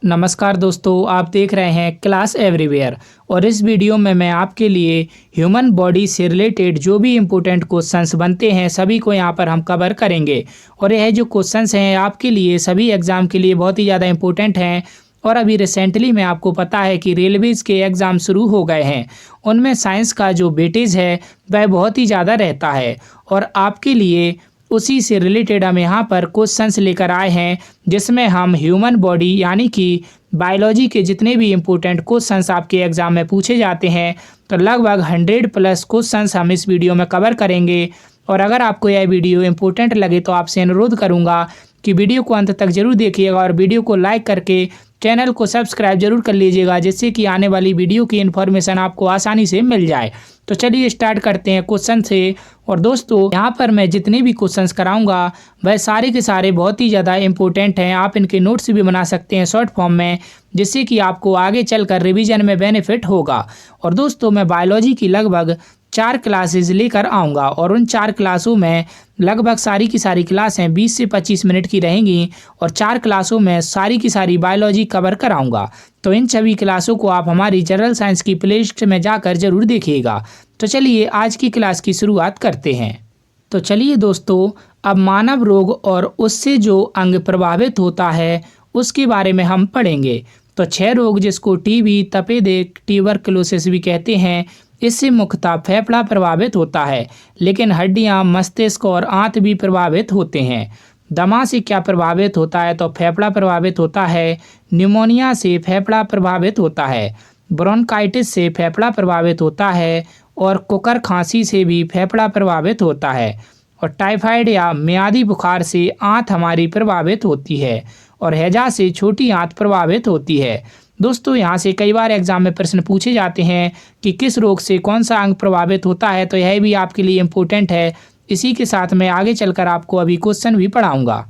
नमस्कार दोस्तों, आप देख रहे हैं क्लास एवरीवेयर। और इस वीडियो में मैं आपके लिए ह्यूमन बॉडी से रिलेटेड जो भी इम्पोर्टेंट क्वेश्चंस बनते हैं सभी को यहाँ पर हम कवर करेंगे। और यह जो क्वेश्चंस हैं आपके लिए सभी एग्ज़ाम के लिए बहुत ही ज़्यादा इम्पोर्टेंट हैं। और अभी रिसेंटली में आपको पता है कि रेलवेज़ के एग्ज़ाम शुरू हो गए हैं, उनमें साइंस का जो वेटेज है वह बहुत ही ज़्यादा रहता है। और आपके लिए उसी से रिलेटेड हम यहाँ पर क्वेश्चंस लेकर आए हैं, जिसमें हम ह्यूमन बॉडी यानी कि बायोलॉजी के जितने भी इम्पोर्टेंट क्वेश्चंस आपके एग्ज़ाम में पूछे जाते हैं तो लगभग 100+ क्वेश्चंस हम इस वीडियो में कवर करेंगे। और अगर आपको यह वीडियो इम्पोर्टेंट लगे तो आपसे अनुरोध करूँगा कि वीडियो को अंत तक जरूर देखिएगा और वीडियो को लाइक करके चैनल को सब्सक्राइब जरूर कर लीजिएगा, जिससे कि आने वाली वीडियो की इन्फॉर्मेशन आपको आसानी से मिल जाए। तो चलिए स्टार्ट करते हैं क्वेश्चन से। और दोस्तों यहाँ पर मैं जितने भी क्वेश्चंस कराऊंगा वह सारे के सारे बहुत ही ज़्यादा इंपॉर्टेंट हैं। आप इनके नोट्स भी बना सकते हैं शॉर्ट फॉर्म में, जिससे कि आपको आगे चलकर रिवीजन में बेनिफिट होगा। और दोस्तों मैं बायोलॉजी की लगभग 4 क्लासेज लेकर आऊँगा और उन 4 क्लासों में लगभग सारी की सारी क्लासें 20 से 25 मिनट की रहेंगी और 4 क्लासों में सारी की सारी बायोलॉजी कवर कराऊंगा। तो इन सभी क्लासों को आप हमारी जनरल साइंस की प्लेलिस्ट में जाकर जरूर देखिएगा। तो चलिए आज की क्लास की शुरुआत करते हैं। तो चलिए दोस्तों, अब मानव रोग और उससे जो अंग प्रभावित होता है उसके बारे में हम पढ़ेंगे। तो 6 रोग जिसको टीबी, तपेदिक, ट्यूबरकुलोसिस भी कहते हैं, इससे मुख्यतः फेफड़ा प्रभावित होता है, लेकिन हड्डियां, मस्तिष्क और आंत भी प्रभावित होते हैं। दमा से क्या प्रभावित होता है? तो फेफड़ा प्रभावित होता है। न्यूमोनिया से फेफड़ा प्रभावित होता है। ब्रोंकाइटिस से फेफड़ा प्रभावित होता है और कुकर खांसी से भी फेफड़ा प्रभावित होता है। और टाइफाइड या मियादी बुखार से आंत हमारी प्रभावित होती है और हैजा से छोटी आंत प्रभावित होती है। दोस्तों यहाँ से कई बार एग्जाम में प्रश्न पूछे जाते हैं कि किस रोग से कौन सा अंग प्रभावित होता है, तो यह भी आपके लिए इम्पोर्टेंट है। इसी के साथ मैं आगे चलकर आपको अभी क्वेश्चन भी पढ़ाऊंगा।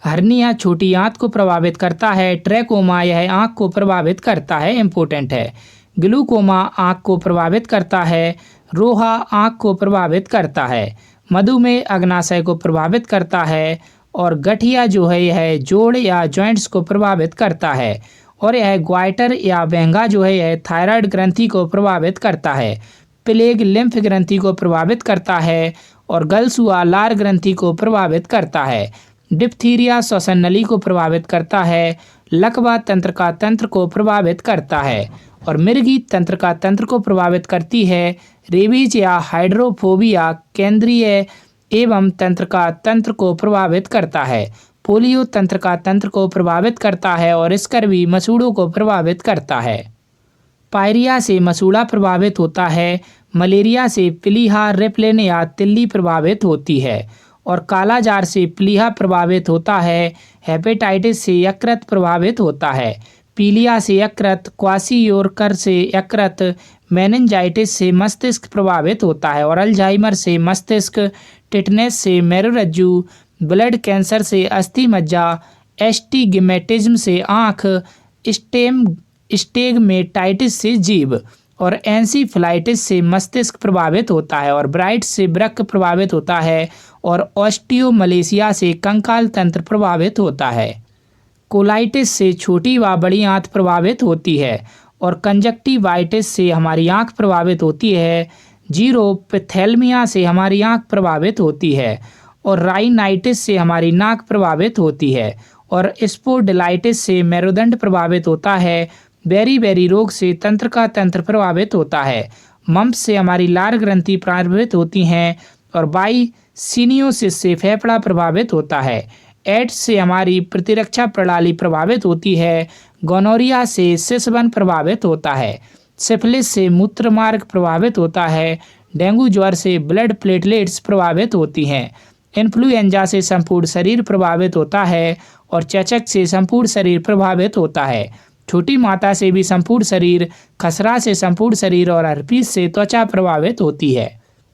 हर्निया छोटी आंत को प्रभावित करता है। ट्रैकोमा यह आंख को प्रभावित करता है, इम्पोर्टेंट है। ग्लूकोमा आंख को प्रभावित करता है। रोहा आंख को प्रभावित करता है। मधुमेह अग्नाशय को प्रभावित करता है। और गठिया जो है यह जोड़ या जॉइंट्स को प्रभावित करता है। और यह ग्वाइटर या वेंगा जो है यह थायराइड ग्रंथि को प्रभावित करता है। प्लेग लिम्फ ग्रंथि को प्रभावित करता है और गलसुआ लार ग्रंथि को प्रभावित करता है। डिप्थीरिया श्वसन नली को प्रभावित करता है। लकवा तंत्रिका तंत्र को प्रभावित करता है और मिर्गी तंत्रिका तंत्र को प्रभावित करती है। रेबीज या हाइड्रोफोबिया केंद्रीय एवं तंत्रिका तंत्र को प्रभावित करता है। पोलियो तंत्रिका तंत्र को प्रभावित करता है और स्कर्वी मसूड़ों को प्रभावित करता है। पायरिया से मसूड़ा प्रभावित होता है। मलेरिया से प्लीहा, रेपलेन या तिल्ली प्रभावित होती है। और कालाजार से प्लीहा प्रभावित होता है। हेपेटाइटिस से यकृत प्रभावित होता है। पीलिया से यकृत, क्वासियोरकर से यकृत, मेनिंजाइटिस से मस्तिष्क प्रभावित होता है। और अल्जाइमर से मस्तिष्क, टिटनेस से मेरुरज्जु, ब्लड कैंसर से अस्थि मज्जा, एस्टिग्मेटिज्म से आँख, स्टेगमेटाइटिस से जीभ और एंसीफलाइटिस से मस्तिष्क प्रभावित होता है। और ब्राइट से वृक्क प्रभावित होता है और ऑस्टियोमलेशिया से कंकाल तंत्र प्रभावित होता है। कोलाइटिस से छोटी व बड़ी आंत प्रभावित होती है और कंजक्टिवाइटिस से हमारी आंख प्रभावित होती है। जीरोपिथेल्मिया से हमारी आंख प्रभावित होती है और राइनाइटिस से हमारी नाक प्रभावित होती है। और स्पोडिलाइटिस से मेरुदंड प्रभावित होता है। बेरी रोग से तंत्र का तंत्र प्रभावित होता है। मम्प्स से हमारी लार ग्रंथि प्रभावित होती हैं और बाइसिनियोसिस से फेफड़ा प्रभावित होता है। एड्स से हमारी प्रतिरक्षा प्रणाली प्रभावित होती है। गोनोरिया से शिशुबन प्रभावित होता है। सिफिलिस से मूत्रमार्ग प्रभावित होता है। डेंगू ज्वर से ब्लड प्लेटलेट्स प्रभावित होती हैं। इन्फ्लुएंजा से संपूर्ण शरीर प्रभावित होता है और चेचक से संपूर्ण शरीर प्रभावित होता है। छोटी माता से भी संपूर्ण शरीर, खसरा से संपूर्ण शरीर और हर्पीस से त्वचा प्रभावित होती है।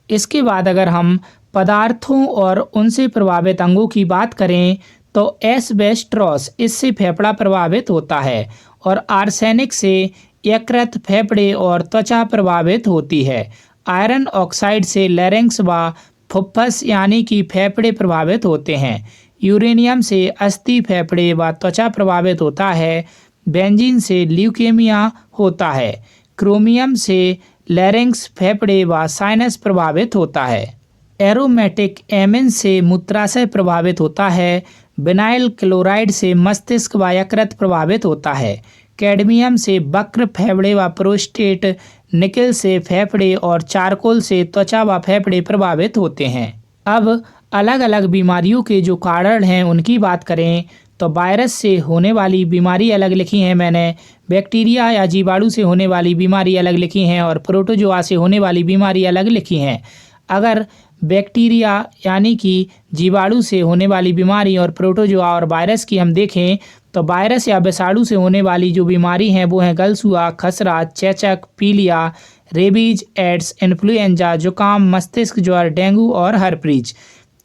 इसके बाद अगर हम पदार्थों और उनसे प्रभावित अंगों की बात करें तो एस्बेस्टोस, इससे फेफड़ा प्रभावित होता है। और आर्सेनिक से यकृत, फेफड़े और त्वचा प्रभावित होती है। आयरन ऑक्साइड से लैरिंक्स व फुफ्फुस यानी कि फेफड़े प्रभावित होते हैं। यूरेनियम से अस्थि, फेफड़े व त्वचा प्रभावित होता है। बेंजीन से ल्यूकेमिया होता है। क्रोमियम से लैरिंक्स, फेफड़े व साइनस प्रभावित होता है। एरोमेटिक एमिन से मूत्राशय प्रभावित होता है। विनाइल क्लोराइड से मस्तिष्क व यकृत प्रभावित होता है। कैडमियम से वक्र, फेफड़े व प्रोस्टेट। निकेल से फेफड़े और चारकोल से त्वचा व फेफड़े प्रभावित होते हैं। अब अलग अलग बीमारियों के जो कारण हैं उनकी बात करें तो वायरस से होने वाली बीमारी अलग लिखी है मैंने, बैक्टीरिया या जीवाणु से होने वाली बीमारी अलग लिखी हैं और प्रोटोजोआ से होने वाली बीमारी अलग लिखी हैं। अगर बैक्टीरिया यानी कि जीवाणु से होने वाली बीमारी और प्रोटोजोआ और वायरस की हम देखें तो वायरस या विषाणु से होने वाली जो बीमारी हैं वो हैं गलसुआ, खसरा, चेचक, पीलिया, रेबीज, एड्स, इन्फ्लुएंजा, जुकाम, मस्तिष्क ज्वर, डेंगू और हर्पीज।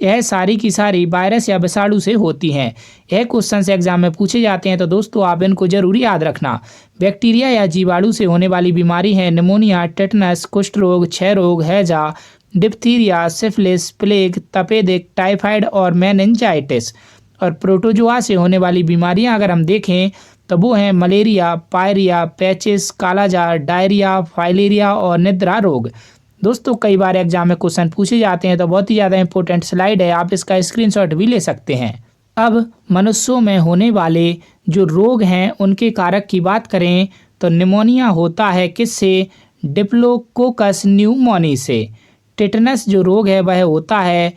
यह सारी की सारी वायरस या विषाणु से होती हैं। यह क्वेश्चन एग्जाम में पूछे जाते हैं तो दोस्तों आप इनको जरूर याद रखना। बैक्टीरिया या जीवाणु से होने वाली बीमारी है निमोनिया, टेटनस, कुष्ठ रोग, क्षय रोग, हैजा, डिप्थीरिया, सिफिलिस, प्लेग, तपेदिक, टाइफाइड और मेनिंजाइटिस। और प्रोटोजोआ से होने वाली बीमारियां अगर हम देखें तो वो हैं मलेरिया, पायरिया, पैचिस, कालाजार, डायरिया, फाइलेरिया और निद्रा रोग। दोस्तों कई बार एग्जाम में क्वेश्चन पूछे जाते हैं तो बहुत ही ज़्यादा इंपॉर्टेंट स्लाइड है, आप इसका स्क्रीनशॉट भी ले सकते हैं। अब मनुष्यों में होने वाले जो रोग हैं उनके कारक की बात करें तो निमोनिया होता है किससे? डिप्लोकोकस न्यूमोनी से। टिटनस जो रोग है वह होता है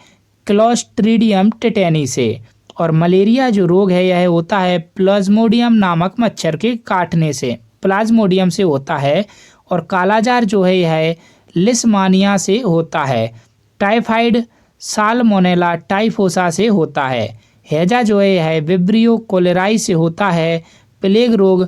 क्लोस्ट्रीडियम टिटेनी से। और मलेरिया जो रोग है यह होता है प्लाज्मोडियम नामक मच्छर के काटने से, प्लाज्मोडियम से होता है। और कालाजार जो है यह लिस्मानिया से होता है। टाइफाइड साल्मोनेला टाइफोसा से होता है। हैजा जो है यह विब्रियो कोलेराई से होता है। प्लेग रोग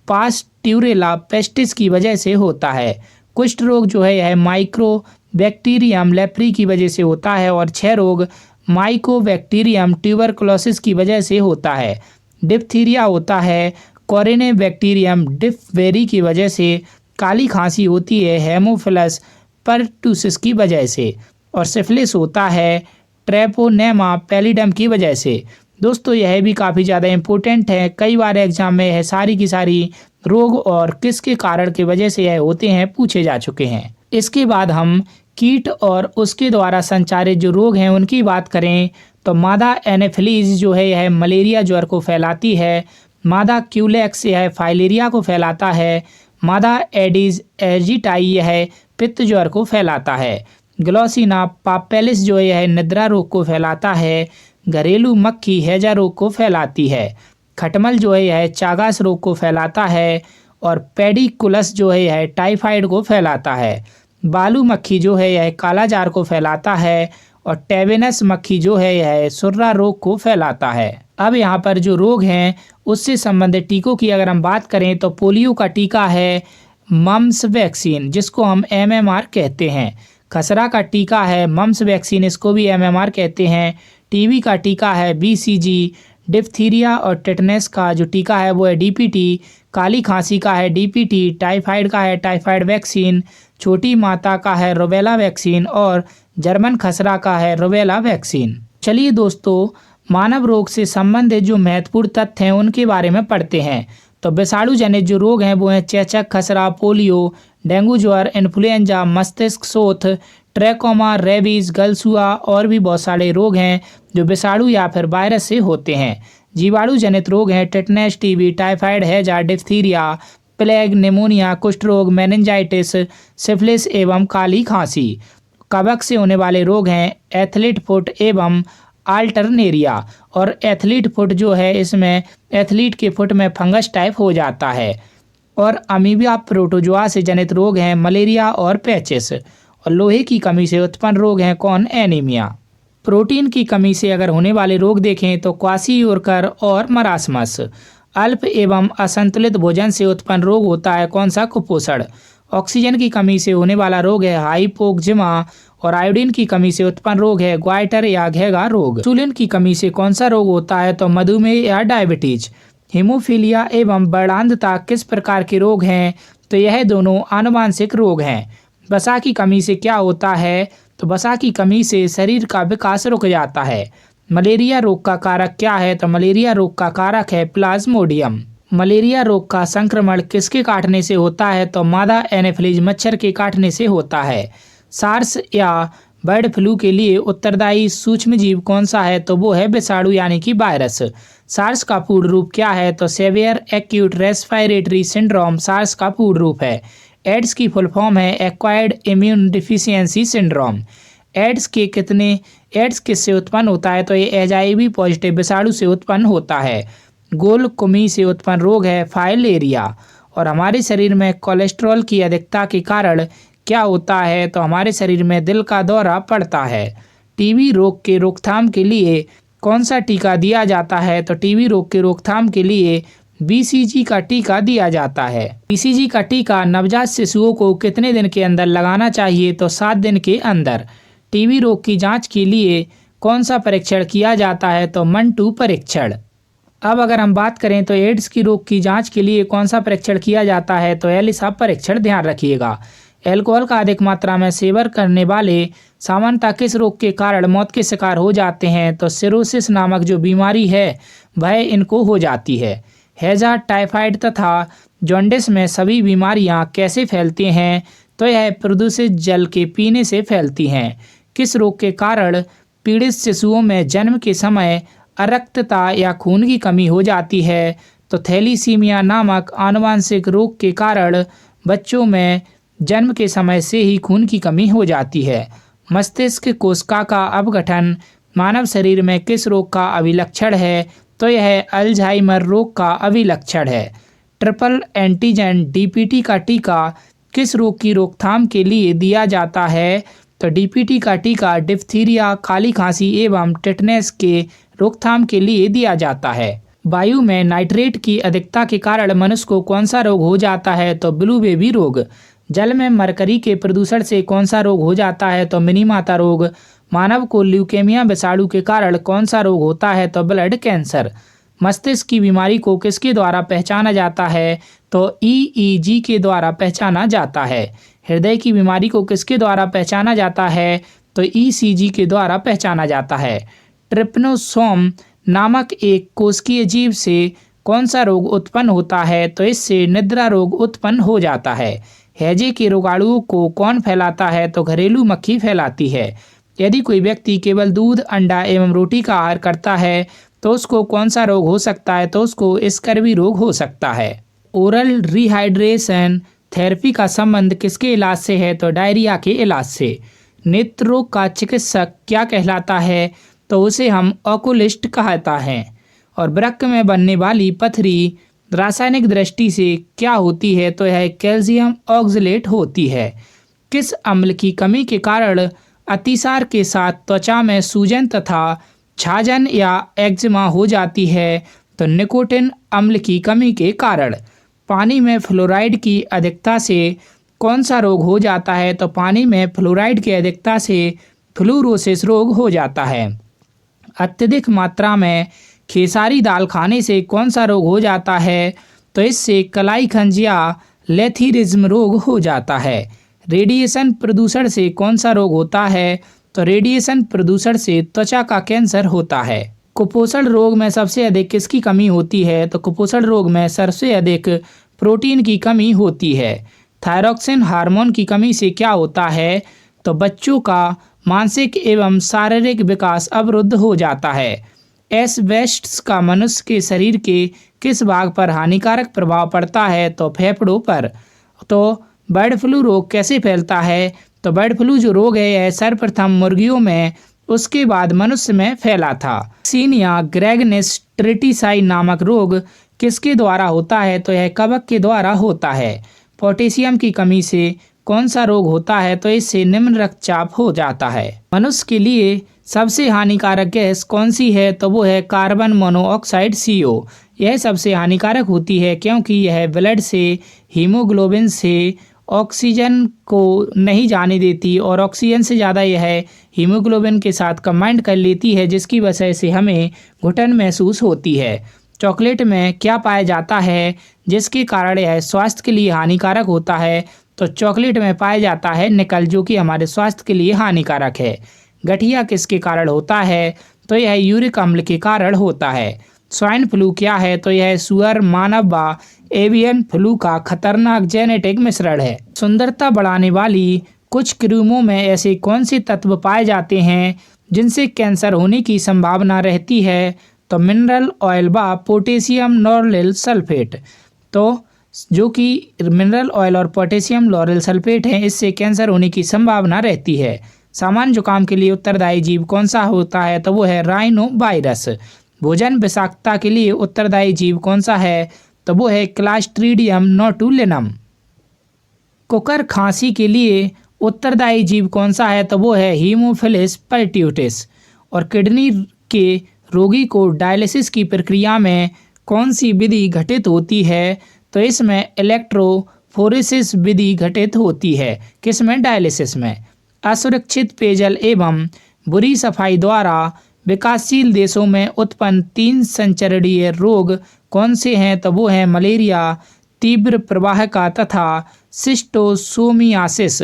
पास्ट्यूरेला पेस्टिस की वजह से होता है। कुष्ठ रोग जो है यह माइक्रो बैक्टीरियम लेप्री की वजह से होता है। और क्षय रोग माइकोबैक्टीरियम ट्यूबरकुलोसिस की वजह से होता है। डिप्थीरिया होता है कोरिने बैक्टीरियम डिप्थेरी की वजह से। काली खांसी होती है हेमोफिलस परटूसिस की वजह से। और सिफिलिस होता है ट्रेपोनेमा पैलिडम की वजह से। दोस्तों यह भी काफ़ी ज़्यादा इम्पोर्टेंट है, कई बार एग्जाम में यह सारी की सारी रोग और किसके कारण की वजह से यह होते हैं पूछे जा चुके हैं। इसके बाद हम कीट और उसके द्वारा संचारित जो रोग हैं उनकी बात करें तो मादा एनेफिलीज जो है यह मलेरिया ज्वर को फैलाती है। मादा क्यूलेक्स यह फाइलेरिया को फैलाता है। मादा एडिस एजिटाई यह पित्त ज्वर को फैलाता है। ग्लोसिना पापेलिस जो है यह निद्रा रोग को फैलाता है। घरेलू मक्खी हैजा रोग को फैलाती है। खटमल जो है यह चागास रोग को फैलाता है। और पेडिकुलस जो है यह टाइफाइड को फैलाता है। बालू मक्खी जो है यह कालाजार को फैलाता है। और टेबेनस मक्खी जो है यह सुर्रा रोग को फैलाता है। अब यहाँ पर जो रोग हैं उससे संबंधित टीकों की अगर हम बात करें तो पोलियो का टीका है मम्स वैक्सीन जिसको हम MMR कहते हैं। खसरा का टीका है मम्स वैक्सीन, इसको भी MMR कहते हैं। टीबी का टीका है BCG। डिप्थीरिया और टेटनस का जो टीका है वो है DPT। काली खांसी का है DPT। टाइफाइड का है टाइफाइड वैक्सीन। छोटी माता का है रुबेला वैक्सीन। और जर्मन खसरा का है रुबेला वैक्सीन। चलिए दोस्तों मानव रोग से संबंधित जो महत्वपूर्ण तथ्य हैं उनके बारे में पढ़ते हैं। तो विषाणु जनित जो रोग हैं वो हैं चेचक, खसरा, पोलियो, डेंगू ज्वर, इन्फ्लुएंजा, मस्तिष्क सोथ, ट्रैकोमा, रेबीज, गलसुआ और भी बहुत सारे रोग हैं जो विषाणु या फिर वायरस से होते हैं। जीवाणु जनित रोग हैं टेटनस, टीबी, टाइफाइड, हैजा, डिप्थीरिया, प्लेग, निमोनिया, कुष्ठ रोग, मेनिंजाइटिस, सिफिलिस एवं काली खांसी। कवक से होने वाले रोग हैं एथलीट फुट एवं अल्टरनेरिया। और एथलीट फुट जो है इसमें एथलीट के फुट में फंगस टाइप हो जाता है। और अमीबिया प्रोटोजोआ से जनित रोग हैं मलेरिया और पैचिस। और लोहे की कमी से उत्पन्न रोग हैं कौन? एनीमिया। प्रोटीन की कमी से अगर होने वाले रोग देखें तो क्वाशियोरकर और मरासमस। अल्प एवं असंतुलित भोजन से उत्पन्न रोग होता है कौन सा? कुपोषण। ऑक्सीजन की कमी से होने वाला रोग है हाइपोक्जिमा। और आयोडीन की कमी से उत्पन्न रोग है ग्वाइटर या घेगा रोग। इंसुलिन की कमी से कौन सा रोग होता है? तो मधुमेह या डायबिटीज। हीमोफीलिया एवं वर्णांधता किस प्रकार के रोग हैं? तो यह दोनों आनुवांशिक रोग हैं। वसा की कमी से क्या होता है? तो वसा की कमी से शरीर का विकास रुक जाता है। मलेरिया रोग का कारक क्या है? तो मलेरिया रोग का कारक है प्लाज्मोडियम। मलेरिया रोग का संक्रमण किसके काटने से होता है? तो मादा एनोफिलीज मच्छर के काटने से होता है। सार्स या बर्ड फ्लू के लिए उत्तरदायी सूक्ष्मजीव कौन सा है? तो वो है विषाणु यानी कि वायरस। सार्स का पूर्ण रूप क्या है? तो severe acute respiratory syndrome SARS का पूर्ण रूप है। एड्स की फुल फॉर्म है acquired immune deficiency syndrome. AIDS किससे उत्पन्न होता है? तो ये एचआईवी पॉजिटिव विषाणु से उत्पन्न होता है। गोल कुमी से उत्पन्न रोग है फाइलेरिया। और हमारे शरीर में कोलेस्ट्रॉल की अधिकता के कारण क्या होता है? तो हमारे शरीर में दिल का दौरा पड़ता है। टीबी रोग के रोकथाम के लिए कौन सा टीका दिया जाता है? तो टीबी रोग के रोकथाम के लिए बीसीजी का टीका दिया जाता है। बीसीजी का टीका नवजात शिशुओं को कितने दिन के अंदर लगाना चाहिए? तो 7 दिन के अंदर। टीबी रोग की जांच के लिए कौन सा परीक्षण किया जाता है? तो मंटू परीक्षण। अब अगर हम बात करें तो एड्स की रोग की जांच के लिए कौन सा परीक्षण किया जाता है? तो एलिसा परीक्षण। ध्यान रखिएगा। अल्कोहल का अधिक मात्रा में सेवन करने वाले सामान्यतः किस रोग के कारण मौत के शिकार हो जाते हैं? तो सिरोसिस नामक जो बीमारी है वह इनको हो जाती है। हैजा, टाइफाइड तथा जॉन्डिस में सभी बीमारियां कैसे फैलती हैं? तो यह प्रदूषित जल के पीने से फैलती हैं। किस रोग के कारण पीड़ित शिशुओं में जन्म के समय अरक्तता या खून की कमी हो जाती है? तो थैलीसीमिया नामक आनुवांशिक रोग के कारण बच्चों में जन्म के समय से ही खून की कमी हो जाती है। मस्तिष्क कोशिका का अपघटन मानव शरीर में किस रोग का अभिलक्षण है? तो यह अल्जाइमर रोग का अभिलक्षण है। ट्रिपल एंटीजन डीपीटी का टीका किस रोग की रोकथाम के लिए दिया जाता है? तो डीपीटी का टीका डिप्थीरिया, काली खांसी एवं टिटनेस के रोकथाम के लिए दिया जाता है। वायु में नाइट्रेट की अधिकता के कारण मनुष्य को कौन सा रोग हो जाता है? तो ब्लू बेबी रोग। जल में मरकरी के प्रदूषण से कौन सा रोग हो जाता है? तो मिनी माता रोग। मानव को ल्यूकेमिया विषाणु के कारण कौन सा रोग होता है? तो ब्लड कैंसर। मस्तिष्क की बीमारी को किसके द्वारा पहचाना जाता है? तो ईईजी के द्वारा पहचाना जाता है। हृदय की बीमारी को किसके द्वारा पहचाना जाता है? तो ईसीजी के द्वारा पहचाना जाता है। ट्रिप्नोसोम नामक एक कोशिकीय जीव से कौन सा रोग उत्पन्न होता है? तो इससे निद्रा रोग उत्पन्न हो जाता है। हैजे के रोगाणुओं को कौन फैलाता है? तो घरेलू मक्खी फैलाती है। यदि कोई व्यक्ति केवल दूध, अंडा एवं रोटी का आहार करता है तो उसको कौन सा रोग हो सकता है? तो उसको स्कर्वी रोग हो सकता है। ओरल रिहाइड्रेशन थेरेपी का संबंध किसके इलाज से है? तो डायरिया के इलाज से। नेत्र रोग का चिकित्सक क्या कहलाता है? तो उसे हम ऑकुलिस्ट कहता है। और वृक्क में बनने वाली पथरी रासायनिक दृष्टि से क्या होती है? तो यह कैल्शियम ऑक्सलेट होती है। किस अम्ल की कमी के कारण अतिसार के साथ त्वचा में सूजन तथा छाजन या एक्जिमा हो जाती है? तो निकोटिन अम्ल की कमी के कारण। पानी में फ्लोराइड की अधिकता से कौन सा रोग हो जाता है? तो पानी में फ्लोराइड की अधिकता से फ्लूरोसिस रोग हो जाता है। अत्यधिक मात्रा में खेसारी दाल खाने से कौन सा रोग हो जाता है? तो इससे कलाई खंज या लेथीरिज्म रोग हो जाता है। रेडिएशन प्रदूषण से कौन सा रोग होता है? तो रेडिएशन प्रदूषण से त्वचा का कैंसर होता है। कुपोषण रोग में सबसे अधिक किसकी कमी होती है? तो कुपोषण रोग में सबसे अधिक प्रोटीन की कमी होती है। थायरॉक्सिन हार्मोन की कमी से क्या होता है? तो बच्चों का मानसिक एवं शारीरिक विकास अवरुद्ध हो जाता है। एस्बेस्टस का मनुष्य के शरीर के किस भाग पर हानिकारक प्रभाव पड़ता है? तो फेफड़ों पर। तो बर्ड फ्लू रोग कैसे फैलता है? तो बर्ड फ्लू जो रोग है यह सर्वप्रथम मुर्गियों में, उसके बाद मनुष्य में फैला था। सीनिया ग्रेगनेस ट्रिटिसाई नामक रोग किसके द्वारा होता है? तो यह कवक के द्वारा होता है। पोटेशियम की कमी से कौन सा रोग होता है? तो इससे निम्न रक्तचाप हो जाता है। मनुष्य के लिए सबसे हानिकारक गैस कौन सी है? तो वो है कार्बन मोनोऑक्साइड CO। यह सबसे हानिकारक होती है क्योंकि यह ब्लड से हीमोग्लोबिन से ऑक्सीजन को नहीं जाने देती और ऑक्सीजन से ज़्यादा यह हीमोग्लोबिन के साथ कंबाइंड कर लेती है, जिसकी वजह से हमें घुटन महसूस होती है। चॉकलेट में क्या पाया जाता है जिसके कारण यह स्वास्थ्य के लिए हानिकारक होता है? तो चॉकलेट में पाया जाता है निकल, जो कि हमारे स्वास्थ्य के लिए हानिकारक है। गठिया किसके कारण होता है? तो यह यूरिक अम्ल के कारण होता है। स्वाइन फ्लू क्या है? तो यह सुअर, मानव व एवियन फ्लू का खतरनाक जेनेटिक मिश्रण है। सुंदरता बढ़ाने वाली कुछ क्रीमों में ऐसे कौन से तत्व पाए जाते हैं जिनसे कैंसर होने की संभावना रहती है? तो मिनरल ऑयल व पोटेशियम लॉरेल सल्फेट। तो जो कि मिनरल ऑयल और पोटेशियम लॉरेल सल्फेट है, इससे कैंसर होने की संभावना रहती है। सामान्य जुकाम के लिए उत्तरदायी जीव कौन सा होता है? तो वो है राइनो वायरस। भोजन विषाक्तता के लिए उत्तरदायी जीव कौन सा है? तो वो है क्लास्ट्रीडियम नोटुलिनम। कुकर खांसी के लिए उत्तरदायी जीव कौन सा है? तो वो है हीमोफिलस परट्यूटिस। और किडनी के रोगी को डायलिसिस की प्रक्रिया में कौन सी विधि घटित होती है? तो इसमें इलेक्ट्रोफोरेसिस विधि घटित होती है। किसमें? डायलिसिस में। असुरक्षित पेयजल एवं बुरी सफाई द्वारा विकासशील देशों में उत्पन्न 3 संचरणीय रोग कौन से हैं? तो वो हैं मलेरिया, तीव्र प्रवाहिका तथा शिस्टोसोमियासिस।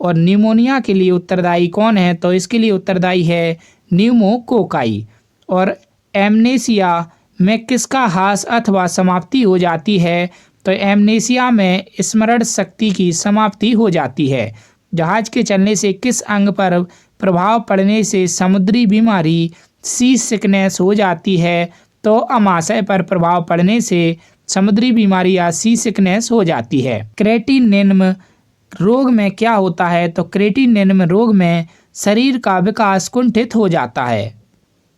और निमोनिया के लिए उत्तरदायी कौन है? तो इसके लिए उत्तरदायी है न्यूमोकोकाई। और एमनेसिया में किसका ह्रास अथवा समाप्ति हो जाती है? तो एमनेसिया में स्मरण शक्ति की समाप्ति हो जाती है। जहाज के चलने से किस अंग पर प्रभाव पड़ने से समुद्री बीमारी सी सिकनेस हो जाती है? तो अमाशय पर प्रभाव पड़ने से समुद्री बीमारी या सी सिकनेस हो जाती है। क्रेटिनिनम रोग में क्या होता है? तो क्रेटिनिनम रोग में शरीर का विकास कुंठित हो जाता है।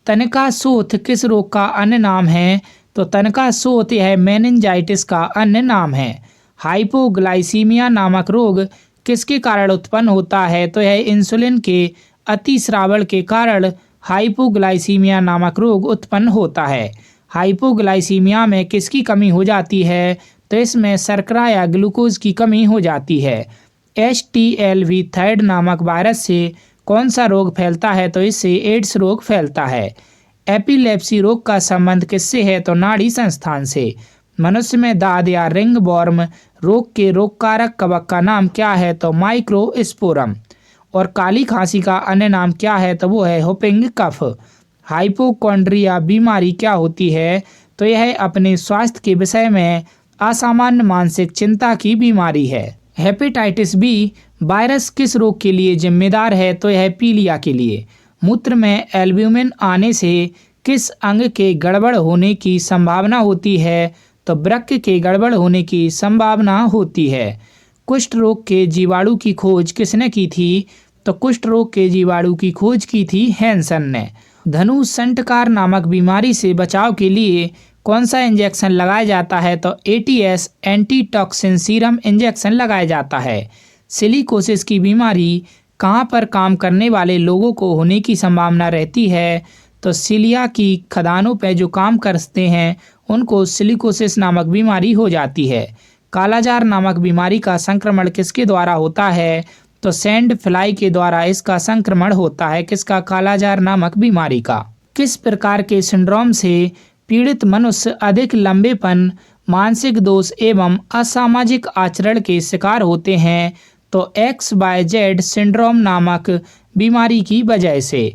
तनिकाशोथ किस रोग का अन्य नाम है? तो तनिकाशोथ यह मेनिंजाइटिस का अन्य नाम है। हाइपोग्लाइसीमिया नामक रोग किसके कारण उत्पन्न होता है? तो यह इंसुलिन के अतिस्रावण के कारण हाइपोग्लाइसीमिया नामक रोग उत्पन्न होता है। हाइपोग्लाइसीमिया में किसकी कमी हो जाती है? तो इसमें शर्करा या ग्लूकोज की कमी हो जाती है। HTLV थायराइड नामक वायरस से कौन सा रोग फैलता है? तो इससे एड्स रोग फैलता है। एपिलेप्सी रोग का संबंध किससे है? तो नाड़ी संस्थान से। मनुष्य में दाद या रिंगवॉर्म रोग के रोगकारक कवक का नाम क्या है? तो माइक्रोस्पोरम। और काली खांसी का अन्य नाम क्या है? तो वो है हुपिंग कफ। हाइपोकॉन्ड्रिया बीमारी क्या होती है? तो यह अपने स्वास्थ्य के विषय में असामान्य मानसिक चिंता की बीमारी है। हेपेटाइटिस बी वायरस किस रोग के लिए जिम्मेदार है? तो यह पीलिया के लिए। मूत्र में एल्ब्यूमिन आने से किस अंग के गड़बड़ होने की संभावना होती है? तो वृक्क के गड़बड़ होने की संभावना होती है। कुष्ठ रोग के जीवाणु की खोज किसने की थी? तो कुष्ठ रोग के जीवाणु की खोज की थी हैंसन ने। धनु संटकार नामक बीमारी से बचाव के लिए कौन सा इंजेक्शन लगाया जाता है? तो ATS एंटीटॉक्सिन सीरम इंजेक्शन लगाया जाता है। सिलिकोसिस की बीमारी कहाँ पर काम करने वाले लोगों को होने की संभावना रहती है? तो सिलिया की खदानों पर जो काम करते हैं उनको सिलिकोसिस नामक बीमारी हो जाती है। कालाजार नामक बीमारी का संक्रमण किसके द्वारा होता है? तो सैंड फ्लाई के द्वारा इसका संक्रमण होता है। किसका? कालाजार नामक बीमारी का। किस प्रकार के सिंड्रोम से पीड़ित मनुष्य अधिक लंबेपन, मानसिक दोष एवं असामाजिक आचरण के शिकार होते हैं? तो XYZ सिंड्रोम नामक बीमारी की वजह से।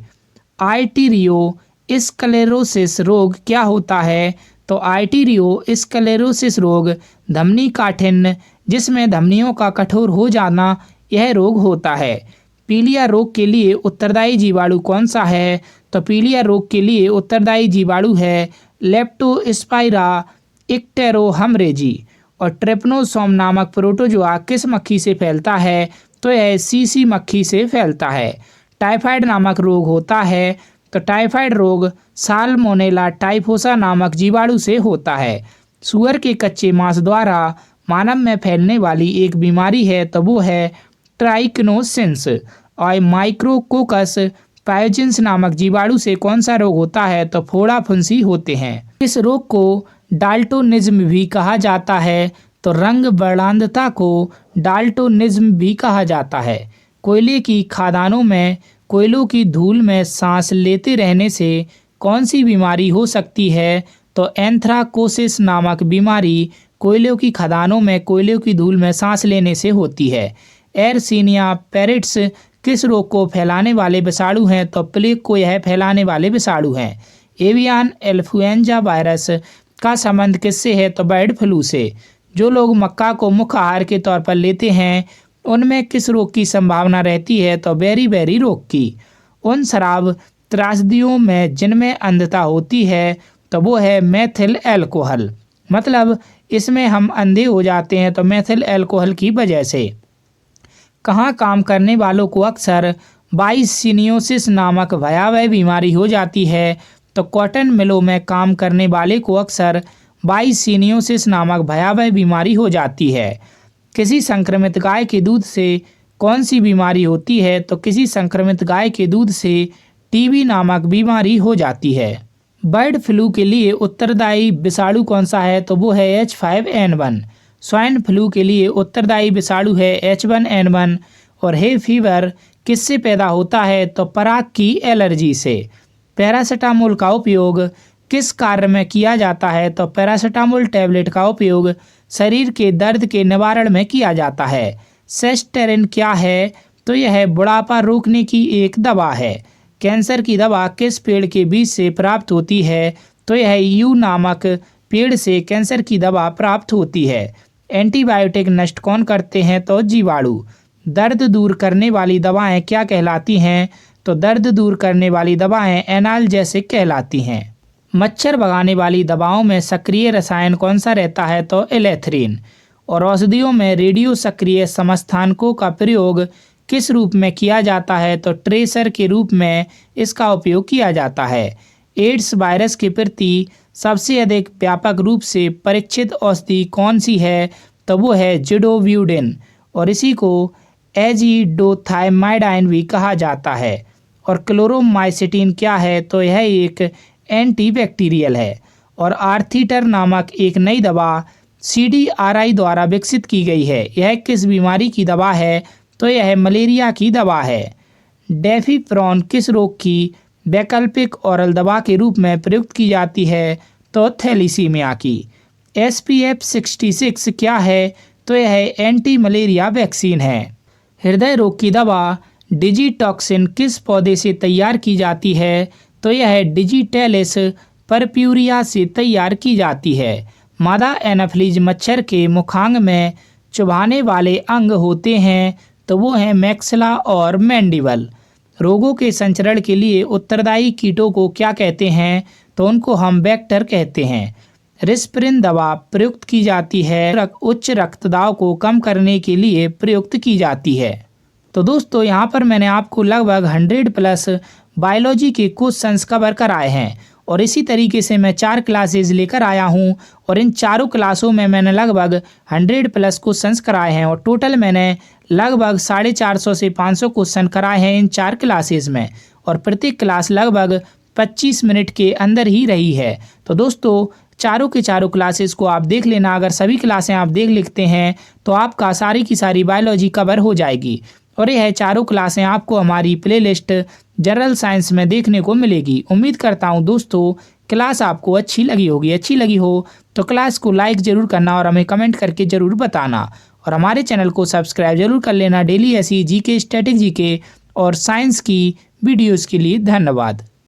आर्टेरियो स्क्लेरोसिस रोग क्या होता है? तो आर्टेरियो स्क्लेरोसिस रोग धमनी काठिन्य जिसमें धमनियों का कठोर हो जाना, यह रोग होता है। पीलिया रोग के लिए उत्तरदायी जीवाणु कौन सा है? तो पीलिया रोग के लिए उत्तरदायी जीवाणु है लेप्टोस्पाइरा इक्टेरोहमरेजी। और ट्रिप्नोसोम नामक प्रोटोजोआ किस मक्खी से फैलता है? तो यह सीसी मक्खी से फैलता है। टाइफाइड नामक रोग होता है। तो टाइफाइड रोग साल्मोनेला टाइफोसा नामक जीवाणु से होता है। सुअर के कच्चे मांस द्वारा मानव में फैलने वाली एक बीमारी है, तो वो है ट्राइक्नोसिस। और माइक्रोकोकस पायोजिन्स नामक जीवाणु से कौन सा रोग होता है? तो फोड़ा फुंसी होते हैं। इस रोग को डाल्टोनिज्म भी कहा जाता है। तो रंग वर्णांधता को डाल्टोनिज्म भी कहा जाता है। कोयले की खदानों में कोयलों की धूल में सांस लेते रहने से कौन सी बीमारी हो सकती है? तो एंथ्राकोसिस नामक बीमारी कोयलों की खदानों में कोयलों की धूल में सांस लेने से होती है। एयरसीनिया पेरिट्स किस रोग को फैलाने वाले विषाणु हैं? तो प्लेग को यह फैलाने वाले विषाणु हैं। एवियन इन्फ्लुएंजा वायरस का संबंध किससे है? तो बर्ड फ्लू से। जो लोग मक्का को मुख्य आहार के तौर पर लेते हैं उनमें किस रोग की संभावना रहती है? तो बेरी रोग की। उन शराब त्रासदियों में जिनमें अंधता होती है तो वो है मेथिल एल्कोहल। मतलब इसमें हम अंधे हो जाते हैं तो मेथिल एल्कोहल की वजह से। कहाँ काम करने वालों को अक्सर बाइसिनियोसिस नामक भयावह बीमारी हो जाती है? तो कॉटन मिलों में काम करने वाले को अक्सर बाइसिनियोसिस नामक भयावह बीमारी हो जाती है। किसी संक्रमित गाय के दूध से कौन सी बीमारी होती है? तो किसी संक्रमित गाय के दूध से टीबी नामक बीमारी हो जाती है। बर्ड फ्लू के लिए उत्तरदायी विषाणु कौन सा है? तो वो है H5N1। स्वाइन फ्लू के लिए उत्तरदायी विषाणु है H1N1। और हे फीवर किससे पैदा होता है? तो पराग की एलर्जी से। पैरासीटामोल का उपयोग किस कार्य में किया जाता है? तो पैरासीटामोल टैबलेट का उपयोग शरीर के दर्द के निवारण में किया जाता है। सेस्टेरिन क्या है? तो यह बुढ़ापा रोकने की एक दवा है। कैंसर की दवा किस पेड़ के बीज से प्राप्त होती है? तो यह यू नामक पेड़ से कैंसर की दवा प्राप्त होती है। एंटीबायोटिक नष्ट कौन करते हैं? तो जीवाणु। दर्द दूर करने वाली दवाएं क्या कहलाती हैं? तो दर्द दूर करने वाली दवाएं एनाल्जेसिक कहलाती हैं। मच्छर भगाने वाली दवाओं में सक्रिय रसायन कौन सा रहता है? तो इलेथ्रीन। और औषधियों में रेडियो सक्रिय समस्थानकों का प्रयोग किस रूप में किया जाता है? तो ट्रेसर के रूप में इसका उपयोग किया जाता है। एड्स वायरस के प्रति सबसे अधिक व्यापक रूप से परीक्षित औषधि कौन सी है? तो वो है जिडोव्यूडिन। और इसी को एजिडोथाइमाइडाइन भी कहा जाता है। और क्लोरोमाइसिटिन क्या है? तो यह एक एंटीबैक्टीरियल है। और आर्थीटर नामक एक नई दवा CDRI द्वारा विकसित की गई है। यह किस बीमारी की दवा है? तो यह मलेरिया की दवा है। डेफिप्रॉन किस रोग की वैकल्पिक ओरल दवा के रूप में प्रयुक्त की जाती है? तो थैलीसीमिया की। SPF 66 क्या है? तो यह एंटी मलेरिया वैक्सीन है। हृदय रोग की दवा डिजिटॉक्सिन किस पौधे से तैयार की जाती है? तो यह डिजिटेलिस परप्यूरिया से तैयार की जाती है। मादा एनाफिलीज मच्छर के मुखांग में चुभाने वाले अंग होते हैं तो वो हैं मैक्सिला और मैंडिबल। रोगों के संचरण के लिए उत्तरदायी कीटों को क्या कहते हैं? तो उनको हम वेक्टर कहते हैं। रिस्परिन दवा प्रयुक्त की जाती है उच्च रक्तदाब को कम करने के लिए प्रयुक्त की जाती है। तो दोस्तों यहाँ पर मैंने आपको लगभग 100+ बायोलॉजी के क्वेश्चंस कवर कराए हैं और इसी तरीके से मैं 4 क्लासेज लेकर आया हूँ और इन चारों क्लासों में मैंने लगभग 100+ क्वेश्चंस कराए हैं और टोटल मैंने लगभग 450 से 500 क्वेश्चन कराए हैं इन 4 क्लासेज में और प्रत्येक क्लास लगभग 25 मिनट के अंदर ही रही है। तो दोस्तों चारों के चारों क्लासेस को आप देख लेना। अगर सभी क्लासें आप देख लिखते हैं तो आपका सारी की सारी बायोलॉजी कवर हो जाएगी और यह चारों क्लासें आपको हमारी प्लेलिस्ट जनरल साइंस में देखने को मिलेगी। उम्मीद करता हूं दोस्तों क्लास आपको अच्छी लगी होगी। अच्छी लगी हो तो क्लास को लाइक ज़रूर करना और हमें कमेंट करके ज़रूर बताना और हमारे चैनल को सब्सक्राइब जरूर कर लेना। डेली ऐसी जीके, स्टैटिक जीके और साइंस की वीडियोज़ के लिए धन्यवाद।